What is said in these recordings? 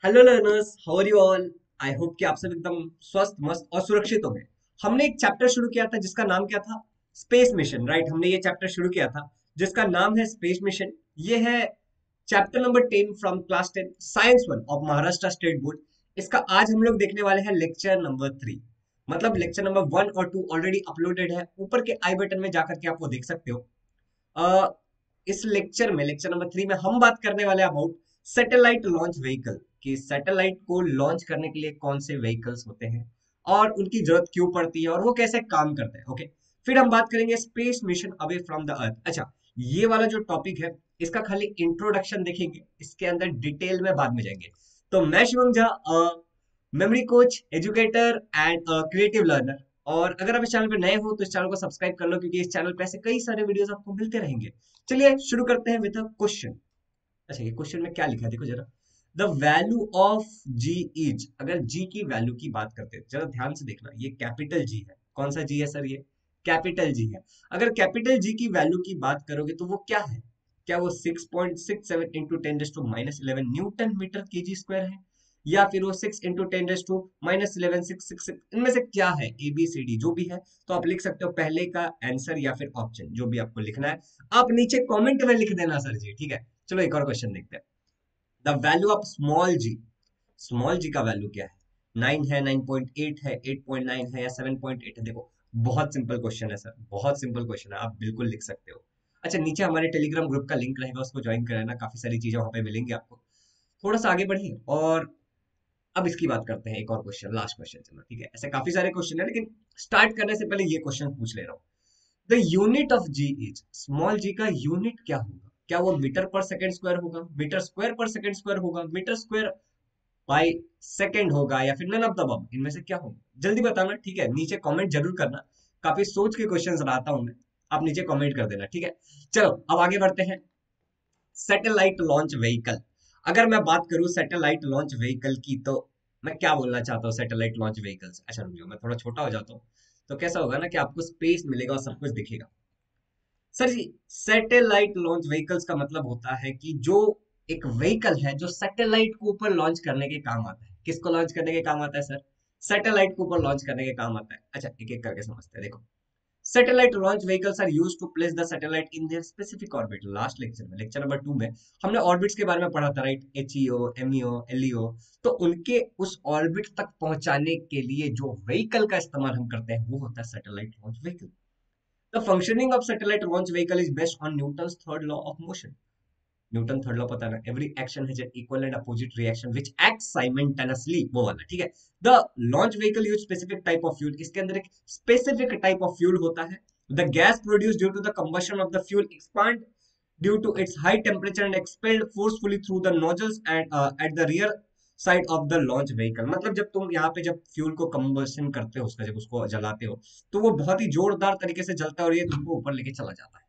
Hello learners, how are you all. I hope कि आप सब एकदम स्वस्थ मस्त और सुरक्षित होंगे। हमने एक चैप्टर शुरू किया था जिसका नाम क्या था? Space mission, right. हमने ये चैप्टर शुरू किया था जिसका नाम है स्पेस मिशन। ये है chapter number 10 from class 10 science 1 of Maharashtra state board. इसका आज हम लोग देखने वाले हैं लेक्चर नंबर 3। मतलब लेक्चर नंबर 1 और 2 ऑलरेडी अपलोडेड है, ऊपर के आई बटन में जाकर के आप वो देख सकते हो। अ, इस लेक्चर में, लेक्चर नंबर 3 में हम बात करने वाले हैं अबाउट सैटेलाइट लॉन्च व्हीकल, कि सैटेलाइट को लॉन्च करने के लिए कौन से व्हीकल्स होते हैं और उनकी जरूरत क्यों पड़ती है और वो कैसे काम करते हैं। ओके, फिर हम बात करेंगे space mission away from the earth. अच्छा, ये वाला जो टॉपिक है इसका खाली इंट्रोडक्शन देखेंगे, इसके अंदर डिटेल में बाद में जाएंगे। तो मैं Shivam Jha, memory coach, educator and creative learner. और अगर आप इस चैनल पे नए हो तो इस चैनल को सब्सक्राइब कर लो, क्योंकि इस चैनल पे ऐसे कई सारे वीडियोस आपको मिलते रहेंगे। चलिए शुरू करते हैं विद अ क्वेश्चन। अच्छा, ये क्वेश्चन में क्या लिखा है देखो जरा। The value of ji is, अगर जी की वैल्यू की बात करते हैं जरा ध्यान से देखना, ये कैपिटल जी है। कौन सा जी है सर? ये कैपिटल जी है। अगर कैपिटल जी की वैल्यू की बात करोगे तो वो क्या है? क्या वो 6.67 इंटू 10 - 11 न्यूटन मीटर के जी स्क्वायर है, या फिर वो 6 इंटू 10 - 11 666? इनमें से क्या है? ए बी सी डी जो भी है तो आप लिख सकते हो पहले का आंसर या फिर ऑप्शन, जो भी आपको लिखना है आप नीचे कमेंट में लिख देना सर जी, ठीक है। चलो एक और क्वेश्चन देखते हैं। The value of small g, small g का वैल्यू क्या है? 9 है, 9.8 है, 8.9 है या 7.8 है? देखो, बहुत सिंपल क्वेश्चन है सर, बहुत सिंपल क्वेश्चन है, आप बिल्कुल लिख सकते हो। अच्छा, नीचे हमारे टेलीग्राम ग्रुप का लिंक रहेगा, उसको ज्वाइन कर लेना, काफी सारी चीजें वहां पे मिलेंगी आपको। थोड़ा सा आगे बढ़िए और अब इसकी बात करते हैं। एक और क्वेश्चन, लास्ट क्वेश्चन, चलो ठीक है। ऐसे काफी सारे क्वेश्चन है लेकिन स्टार्ट करने से पहले ये क्वेश्चन पूछ ले रहा हूँ। The unit of ji is, small g का यूनिट क्या होगा? क्या वो मीटर पर सेकंड स्क्वायर होगा, मीटर स्क्वायर पर सेकंड स्क्वायर होगा, मीटर स्क्वायर बाई सेकंड होगा, या फिर नन ऑफ द अबव? इनमें से क्या होगा? जल्दी बताना, ठीक है। नीचे कमेंट जरूर करना, काफी सोच के क्वेश्चंस लाता हूं मैं। आप नीचे कमेंट कर देना, ठीक है। चलो अब आगे बढ़ते हैं। सैटेलाइट लॉन्च व्हीकल, अगर मैं बात करूं सैटेलाइट लॉन्च व्हीकल की, तो मैं क्या बोलना चाहता हूँ सैटेलाइट लॉन्च व्हीकल से? अच्छा रुक जाओ, मैं थोड़ा छोटा हो जाता हूँ। तो कैसा होगा ना कि आपको स्पेस मिलेगा और सब कुछ दिखेगा। सर जी, सैटेलाइट लॉन्च व्हीकल्स का मतलब होता है कि जो एक व्हीकल है जो सैटेलाइट को ऊपर लॉन्च करने के काम आता है। किसको लॉन्च करने के काम आता है सर? सैटेलाइट को ऊपर लॉन्च करने के काम आता है। अच्छा, एक एक करके समझते हैं, देखो। Satellite launch vehicles are used to place the satellite in their specific orbit. Last lecture में, लेक्चर नंबर 2 में हमने ऑर्बिट्स के बारे में पढ़ा था, राइट। HEO, MEO, LEO. तो उनके उस ऑर्बिट तक पहुंचाने के लिए जो व्हीकल का इस्तेमाल हम करते हैं वो होता है satellite launch vehicle. The functioning of satellite launch vehicle is based on Newton's third law of motion. Newton third law पता है ना? Every action has an equal and opposite reaction which act simultaneously, वो वाला, ठीक है। The launch vehicle use specific type of fuel, इसके अंदर एक स्पेसिफिक टाइप ऑफ फ्यूल होता है। The gas produce due to the combustion of the fuel expand due to its high temperature and expelled forcefully through the nozzles and at the rear side of the launch vehicle. मतलब जब तुम यहाँ पे जब fuel को combustion करते हो, उसका जब उसको जलाते हो तो वो बहुत ही जोरदार तरीके से जलता है और ये तुमको ऊपर लेके चला जाता है।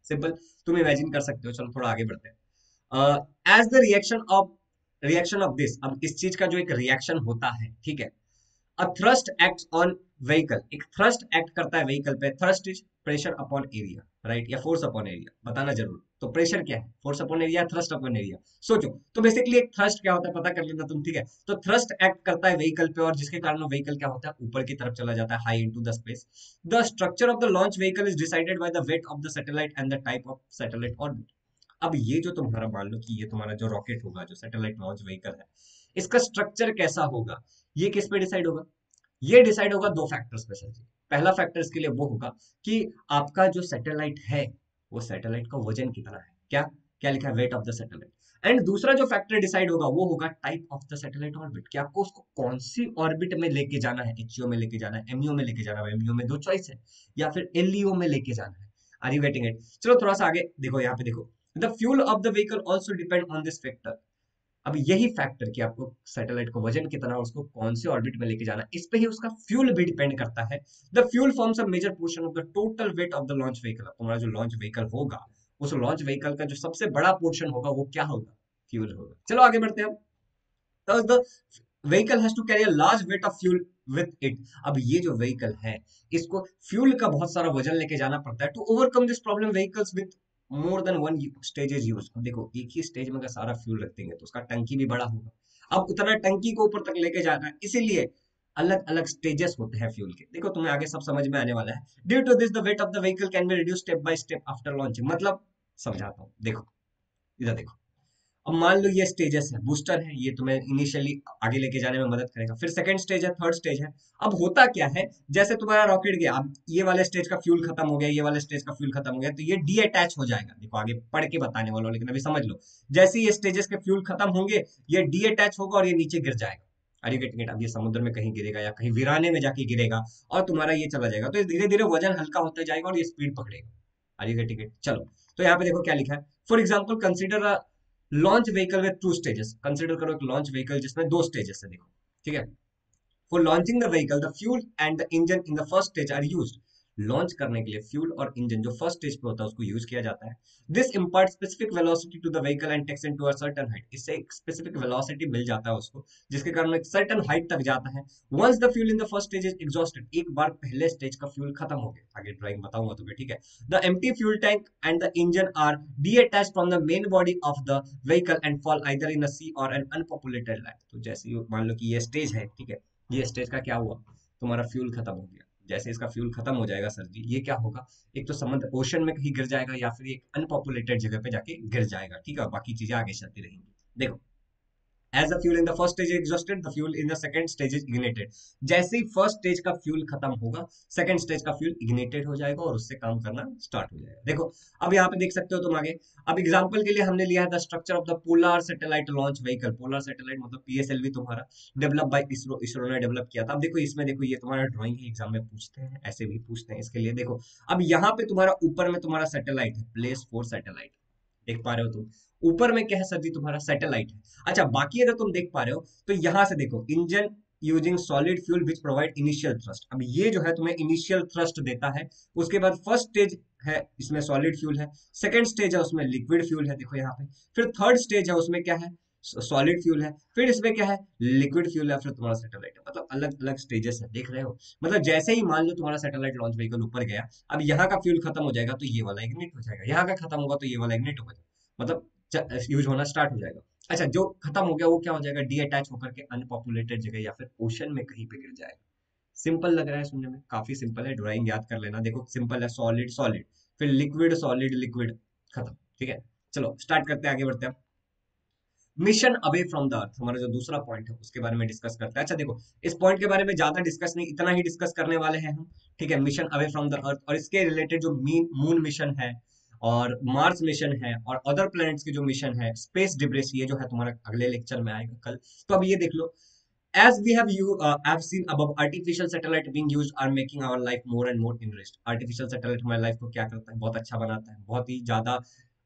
सिंपल, तुम इमेजिन कर सकते हो। चलो थोड़ा आगे बढ़ते हैं। As the reaction of this, अब इस चीज का जो एक रिएक्शन होता है, ठीक है। अ थ्रस्ट एक्ट ऑन व्हीकल, एक थ्रस्ट एक्ट करता है व्हीकल पे। Thrust is pressure upon area, right, या फोर्स अपॉन एरिया, बताना जरूर। तो प्रेशर क्या है? Force upon area, thrust upon area. सोचो तो बेसिकली एक थ्रस्ट क्या होता है पता कर लेना तुम, ठीक है। तो थ्रस्ट एक्ट करता है व्हीकल पे और जिसके कारण व्हीकल क्या होता है? ऊपर की तरफ चला जाता है, high into the space. The structure of the launch vehicle is decided by the weight of the satellite and the type of satellite orbit. अब ये जो तुम्हारा, मान लो कि ये तुम्हारा जो रॉकेट होगा, जो सैटेलाइट लॉन्च व्हीकल है, इसका स्ट्रक्चर कैसा होगा? ये किस पे डिसाइड होगा? ये डिसाइड होगा दो फैक्टर्स पे सर जी। पहला फैक्टर इसके लिए वो होगा कि आपका जो सैटेलाइट है, वो सैटेलाइट का वजन कितना है। क्या क्या लिखा है? Wait of the satellite. And दूसरा जो फैक्टर डिसाइड होगा वो होगा type of the satellite orbit, कि आपको उसको कौन सी ऑर्बिट में लेके जाना है। एचईओ में लेके जाना है, एमईओ में लेके जाना है, एमईओ में दो चॉइस है, या फिर एलईओ में लेके जाना है। Are you getting it? चलो थोड़ा सा आगे देखो, यहाँ पे देखो। The fuel of the vehicle also depend on this factor. अब यही फैक्टर कि आपको सैटेलाइट को वजन कितना और उसको कौन से ऑर्बिट में लेके जाना है, इस पे ही उसका फ्यूल भी डिपेंड करता है। The fuel forms a major portion of the total weight of the launch vehicle. तुम्हारा जो लॉन्च व्हीकल होगा, उस लॉन्च व्हीकल का जो सबसे बड़ा पोर्शन होगा वो क्या होगा? फ्यूल होगा। चलो आगे बढ़ते हैं। The vehicle has to carry a large weight of fuel with it. अब ये जो व्हीकल है, इसको फ्यूल का बहुत सारा वजन लेके जाना पड़ता है to overcome this problem. Vehicles with more than one stage is use. देखो एक ही स्टेज में अगर सारा फ्यूल रख देंगे तो उसका टंकी भी बड़ा होगा, अब उतना टंकी को ऊपर तक लेके जाना है, इसीलिए अलग अलग स्टेजेस होते हैं फ्यूल के। देखो तुम्हें आगे सब समझ में आने वाला है। Due to this the weight of the vehicle can be reduce step by step after launching. मतलब समझाता हूँ, देखो इधर देखो। अब मान लो ये स्टेजेस है, बूस्टर है, ये तुम्हें इनिशियली आगे लेके जाने में मदद करेगा, फिर सेकंड स्टेज है, थर्ड स्टेज है। अब होता क्या है, जैसे तुम्हारा रॉकेट गया, अब ये वाले स्टेज का फ्यूल खत्म हो गया, ये वाले स्टेज का फ्यूल खत्म हो गया, तो ये डी अटैच हो जाएगा। देखो आगे पढ़ के बताने वाला हूं, लेकिन अभी समझ लो। जैसे ये स्टेजेस के फ्यूल खत्म होंगे, ये डी अटैच होगा और ये नीचे गिर जाएगा। अरे गेट गेट, अब ये समुद्र में कहीं गिरेगा या कहीं वीराने में जाके गिरेगा और तुम्हारा ये चला जाएगा, तो धीरे धीरे वजन हल्का होता जाएगा और ये स्पीड पकड़ेगा। अरे गेट गेट, चलो। तो यहाँ पे देखो क्या लिखा है। For example consider launch vehicle with two stages. Consider करो एक लॉन्च व्हीकल जिसमें दो स्टेजेस है, देखो ठीक है। For launching the vehicle the fuel and the engine in the first stage are used. Launch करने के लिए फ्यूल और इंजन जो फर्स्ट स्टेज पे होता है उसको यूज किया जाता है। This impart specific velocity to the vehicle and takes into a certain height. इससे एक स्पेसिफिक वेलोसिटी मिल जाता है उसको, जिसके कारण एक सर्टेन हाइट तक जाता है। Once the fuel in the first stage is exhausted, एक बार पहले स्टेज का फ्यूल खत्म हो गया, आगे ड्राइंग बताऊंगा तुम्हें, ठीक है। The empty fuel tank and the engine are detached from the main body of the vehicle and fall either in a sea or an अनपॉपुलेटेड land. तो जैसे मान लो कि ये स्टेज है, ठीक है, ये स्टेज का क्या हुआ, तुम्हारा फ्यूल खत्म हो गया। जैसे इसका फ्यूल खत्म हो जाएगा सर जी, ये क्या होगा, एक तो समुद्र ओशन में कहीं गिर जाएगा या फिर एक अनपॉपुलेटेड जगह पे जाके गिर जाएगा, ठीक है, बाकी चीजें आगे चलती रहेंगी। देखो, as the fuel in the first stage exhausted the fuel in the second stage is ignited. जैसे ही फर्स्ट स्टेज का फ्यूल खत्म होगा, सेकंड स्टेज का फ्यूल इग्निटेड हो जाएगा और उससे काम करना स्टार्ट हो जाएगा। देखो अब यहाँ पे देख सकते हो तुम आगे। अब एग्जांपल के लिए हमने लिया है the structure of the polar satellite launch vehicle. Polar satellite मतलब पीएसएलवी तुम्हारा, डेवलप बाय इसरो, इसरो ने डेवलप किया था। अब देखो इसमें, देखो ये तुम्हारा ड्राइंग है, एग्जाम में पूछते हैं, ऐसे भी पूछते हैं इसके लिए। देखो अब यहाँ पे तुम्हारा ऊपर में तुम्हारा सैटेलाइट है, प्लेस 4 सैटेलाइट, देख पा रहे हो तुम। ऊपर में क्या है सर जी, तुम्हारा सैटेलाइट है। अच्छा बाकी अगर तुम देख पा रहे हो तो यहां से देखो, engine using solid fuel which provide initial thrust. अब ये जो है तुम्हें इनिशियल थ्रस्ट देता है। उसके बाद फर्स्ट स्टेज है, इसमें सॉलिड फ्यूल है। सेकंड स्टेज है, उसमें लिक्विड फ्यूल है, देखो यहाँ पे। फिर थर्ड स्टेज है, उसमें क्या है, सॉलिड फ्यूल है। फिर इसमें क्या है, लिक्विड फ्यूल है। फिर तुम्हारा सैटेलाइट है, मतलब अलग अलग स्टेजेस है, देख रहे हो। मतलब जैसे ही मान लो तुम्हारा सैटेलाइट लॉन्च व्हीकल ऊपर गया, अब यहाँ का फ्यूल खत्म हो जाएगा तो ये वाला इग्निट हो जाएगा, यहाँ का खत्म होगा तो ये वाला इग्निट हो जाएगा, मतलब यूज होना स्टार्ट हो जाएगा। अच्छा जो खत्म हो गया वो क्या हो जाएगा, डी अटैच होकर के अनपॉपुलेटेड जगह या फिर ओशन में कहीं पे गिर जाएगा। सिंपल लग रहा है सुनने में, काफी सिंपल है, ड्राइंग याद कर लेना। देखो सिंपल है, सॉलिड सॉलिड, फिर लिक्विड सॉलिड लिक्विड, खत्म, ठीक है। चलो स्टार्ट करते हैं, आगे बढ़ते हैं। Mission away from the earth, हमारा जो दूसरा पॉइंट है उसके बारे में डिस्कस करते हैं। अच्छा देखो, इस पॉइंट के बारे में ज्यादा डिस्कस नहीं, इतना ही डिस्कस करने वाले हैं हम, ठीक है। Mission away from the earth और इसके रिलेटेड जो मून मिशन है और मार्स मिशन है और अदर प्लैनेट्स के जो मिशन है, स्पेस डिब्रिस, ये जो है तुम्हारा अगले लेक्चर में आएगा कल। तो अब ये देख लो, as we have seen above, artificial satellite being used are making our life more and more enriched। artificial satellite हमारी लाइफ को क्या करता है, बहुत अच्छा बनाता है, बहुत ही ज्यादा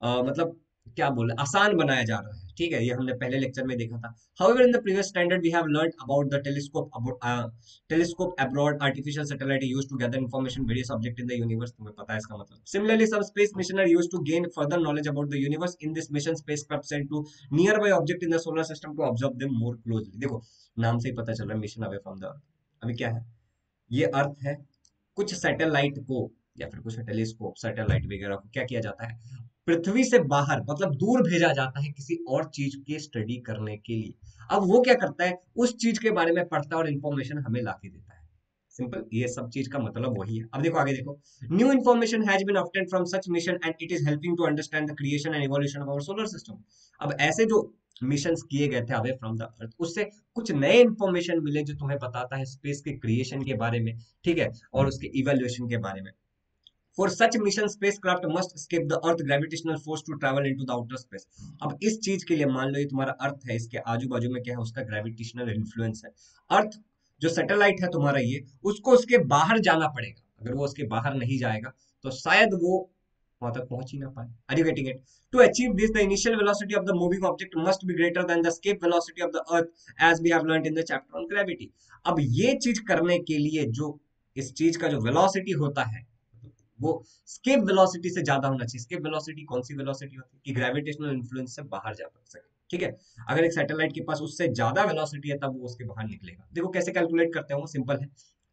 मतलब क्या बोले, आसान बनाया जा रहा है, ठीक है। ये हमने पहले लेक्चर में देखा था। however in the previous standard we have learned about the telescope abroad, artificial satellite is used to gather information various object in the universe, तुम्हें पता है इसका मतलब। similarly some space mission are used to gain further knowledge about the universe। in this mission spacecraft sent to nearby object in the solar system to observe them more closely। देखो नाम से ही पता चल रहा है, mission away from the earth. अभी क्या है, ये अर्थ है, कुछ सैटेलाइट को या फिर कुछ टेलीस्कोप सैटेलाइट वगैरह को क्या किया जाता है, पृथ्वी से बाहर मतलब दूर भेजा जाता है किसी और चीज की स्टडी करने के लिए। अब वो क्या करता है, उस चीज के बारे में पढ़ता है और इंफॉर्मेशन हमें ला के देता है। सिंपल, ये सब चीज का मतलब वही है। अब देखो आगे देखो, new information has been obtained from such mission and it is helping to understand the creation and evolution of our solar system. अब ऐसे जो मिशंस किए गए थे अवे फ्रॉम द अर्थ, उससे कुछ नए इंफॉर्मेशन मिले जो तुम्हें बताता है स्पेस के क्रिएशन के बारे में, ठीक है, और उसके इवोल्यूशन के बारे में। For such mission, spacecraft must escape the Earth gravitational force to travel into the outer space। अब इस चीज के लिए मान लो ये तुम्हारा अर्थ है, इसके आजू बाजू में क्या है, उसका ग्रेविटेशनल इन्फ्लुएंस है। अर्थ जो सैटेलाइट है तुम्हारा, ये उसको उसके बाहर जाना पड़ेगा। अगर वो उसके बाहर नहीं जाएगा तो शायद वो वहां तक पहुंच ही ना पाए। Are you getting it? To achieve this, the initial velocity of the moving object must be greater than the escape velocity of the Earth, as we have learned in the chapter on gravity। अब ये चीज करने के लिए जो इस चीज का जो वेलोसिटी होता है वो स्केप वेलोसिटी से ज्यादा होना चाहिए। स्केप वेलोसिटी कौन सी वेलोसिटी होती है कि ग्रेविटेशनल इन्फ्लुएंस से बाहर जा सके, ठीक है। अगर एक सैटेलाइट के पास उससे ज्यादा वेलोसिटी है तब वो उसके बाहर निकलेगा। देखो कैसे कैलकुलेट करते हैं, वो सिंपल है।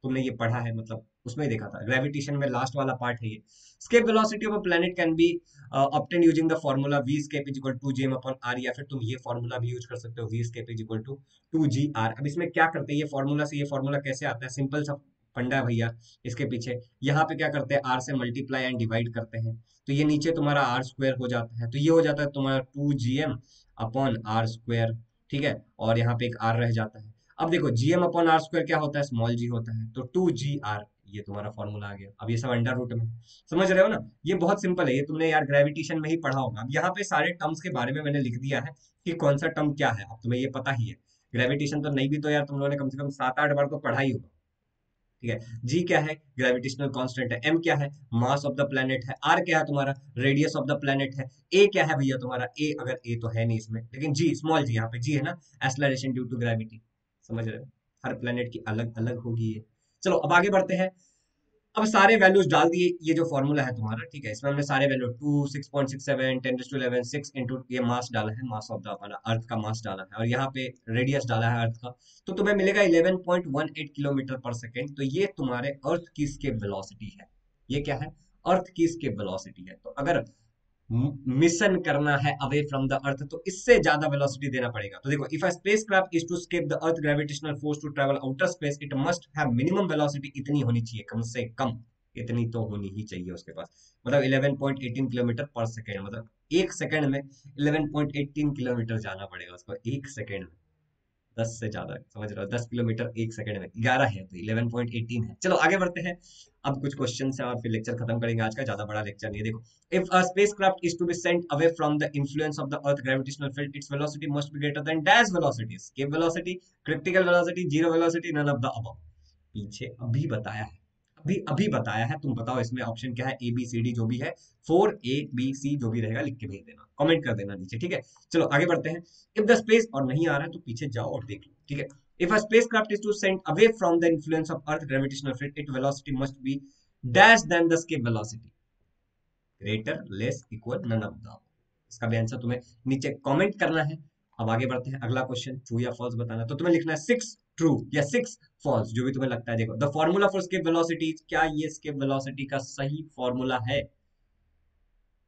तुमने ये पढ़ा है, मतलब उसमें ही देखा था, ग्रेविटेशन में लास्ट वाला पार्ट है ये। Escape velocity of a planet can be obtain using the formula v escape is equal to gm upon r, या फिर तुम ये फार्मूला भी यूज कर सकते हो, v escape is equal to 2gr। अब इसमें क्या करते हैं, ये फार्मूला से ये फार्मूला कैसे आता है, सिंपल सा फंडा है भैया इसके पीछे। यहाँ पे क्या करते हैं, r से मल्टीप्लाई एंड डिवाइड करते हैं, तो ये नीचे तुम्हारा आर स्क्वायर हो जाता है, तो ये हो जाता है तुम्हारा 2gm अपॉन आर स्क्वायर, ठीक है, और यहाँ पे एक r रह जाता है। अब देखो जीएम अपॉन आर स्क्वायर क्या होता है, स्मॉल जी होता है, तो 2gr, ये तुम्हारा फॉर्मूला आ गया। अब ये सब अंडर रूट में, समझ रहे हो ना, ये बहुत सिंपल है, ये तुमने यार ग्रेविटेशन में ही पढ़ा होगा। अब यहाँ पे सारे टर्म्स के बारे में मैंने लिख दिया है कि कौन सा टर्म क्या है, अब तुम्हें ये पता ही है। ग्रेविटेशन तो नहीं भी तो यार तुम लोगों ने कम से कम 7-8 बार तो पढ़ा ही होगा, ठीक है। जी क्या है, ग्रेविटेशनल कांस्टेंट है। एम क्या है, मास ऑफ द प्लेनेट है। आर क्या है तुम्हारा, रेडियस ऑफ द प्लेनेट है। ए क्या है भैया तुम्हारा, ए, अगर ए तो है नहीं इसमें, लेकिन जी, स्मॉल जी, यहाँ पे जी है ना, एक्सेलरेशन ड्यू टू ग्रेविटी। समझ रहे हो, हर प्लेनेट की अलग अलग होगी ये। चलो अब आगे बढ़ते हैं। अब सारे वैल्यूज डाल दिए, ये जो फॉर्मूला है तुम्हारा, ठीक है, इसमें हमने सारे वैल्यू 2, 6.67, 10 to 11, 6 इंटू ये मास डाला है, मास ऑफ द अपना अर्थ का मास डाला है, और यहाँ पे रेडियस डाला है अर्थ का, तो तुम्हें मिलेगा 11.18 किलोमीटर पर सेकेंड। तो ये तुम्हारे अर्थ की स्केप वेलोसिटी है। ये क्या है, अर्थ की स्केप वेलोसिटी है। तो अगर मिशन करना है अवे फ्रॉम द अर्थ, तो इससे ज्यादा वेलोसिटी देना पड़ेगा। तो देखो, if a spacecraft is to escape the earth gravitational force to travel outer space, it must have minimum velocity, इतनी होनी चाहिए, कम से कम इतनी तो होनी ही चाहिए उसके पास, मतलब 11.18 किलोमीटर पर सेकेंड, मतलब एक सेकंड में 11.18 किलोमीटर जाना पड़ेगा उसको, एक सेकंड में। 10 से ज्यादा, समझ रहे हो, 10 किलोमीटर एक सेकंड में, 11 है तो 11.18 है। चलो आगे बढ़ते हैं, अब कुछ क्वेश्चन है और फिर लेक्चर खत्म करेंगे आज का, ज्यादा बड़ा लेक्चर नहीं है। देखो, if a spacecraft is to be sent away from the influence of the earth gravitational field, its velocity must be greater than dash velocity, escape velocity, critical velocity, zero velocity, none of the above. पीछे अभी बताया है, अभी अभी बताया है, तुम बताओ इसमें ऑप्शन क्या है, ए बी सी डी जो भी है, 4 A B C जो भी रहेगा लिख के भेज देना, कमेंट कर देना नीचे, ठीक है। चलो आगे बढ़ते हैं। इफ द स्पेस, और नहीं आ रहा है तो पीछे जाओ और देख लो, ठीक है। If a spacecraft is to send away from the influence of earth gravitational field, it velocity must be dash than the escape velocity, greater, less, equal, none of the. इसका भी आंसर तुम्हें नीचे कमेंट करना है। अब आगे बढ़ते हैं, अगला क्वेश्चन, ट्रू या फॉल्स बताना, तो तुम्हें लिखना है 6 ट्रू या 6 फॉल्स, जो भी तुम्हें लगता है। देखो, the formula for escape velocity, क्या ये स्केप वेलोसिटी का सही फॉर्मूला है,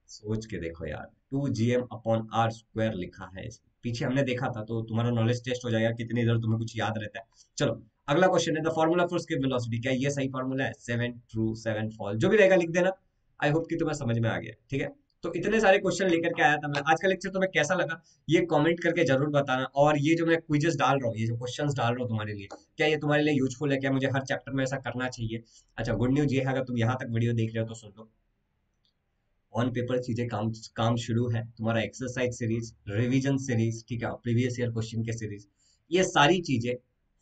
सोच के देखो यार। 2gm अपॉन आर स्क्वायर लिखा है इसमें, पीछे हमने देखा था, तो तुम्हारा नॉलेज टेस्ट हो जाएगा कितनी देर तुम्हें कुछ याद रहता है। चलो अगला क्वेश्चन है, the formula for escape velocity, क्या ये सही फॉर्मूला है, 7 ट्रू 7 फॉल्स, जो भी रहेगा लिख देना। आई होप कि तुम्हें समझ में आ गया, ठीक है। तो इतने सारे क्वेश्चन लेकर के आया था मैं आज का लेक्चर, तुम्हें कैसा लगा ये कमेंट करके जरूर बताना। और ये जो मैं क्विजेस डाल रहा हूँ, ये जो क्वेश्चंस डाल रहा हूँ तुम्हारे लिए, क्या ये तुम्हारे लिए यूजफुल है, क्या मुझे हर चैप्टर में ऐसा करना चाहिए। अच्छा, गुड न्यूज ये है, अगर तुम यहाँ तक वीडियो देख रहे हो तो सुन लो, ऑन पेपर चीजें काम काम शुरू है। तुम्हारा एक्सरसाइज सीरीज, रिवीजन सीरीज, ठीक है, प्रीवियस ईयर क्वेश्चन के सीरीज, ये सारी चीजें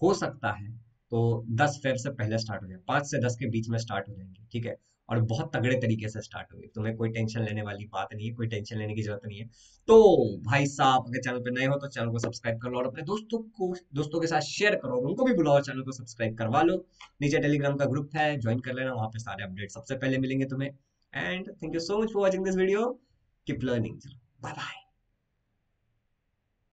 हो सकता है तो 10 फेब से पहले स्टार्ट हो जाए, 5 से 10 के बीच में स्टार्ट हो जाएंगे, ठीक है। और बहुत तगड़े तरीके से स्टार्ट होगी, तुम्हें कोई टेंशन लेने वाली बात नहीं है, कोई टेंशन लेने की जरूरत नहीं है। तो भाई साहब, अगर चैनल पे नए हो तो चैनल को सब्सक्राइब कर लो, और अपने दोस्तों के साथ शेयर करो, और उनको भी बुलाओ, चैनल को सब्सक्राइब करवा लो। नीचे टेलीग्राम का ग्रुप है, ज्वाइन कर लेना, वहां पे सारे अपडेट सबसे पहले मिलेंगे तुम्हें। And thank you so much for watching this video. Keep learning. Bye bye.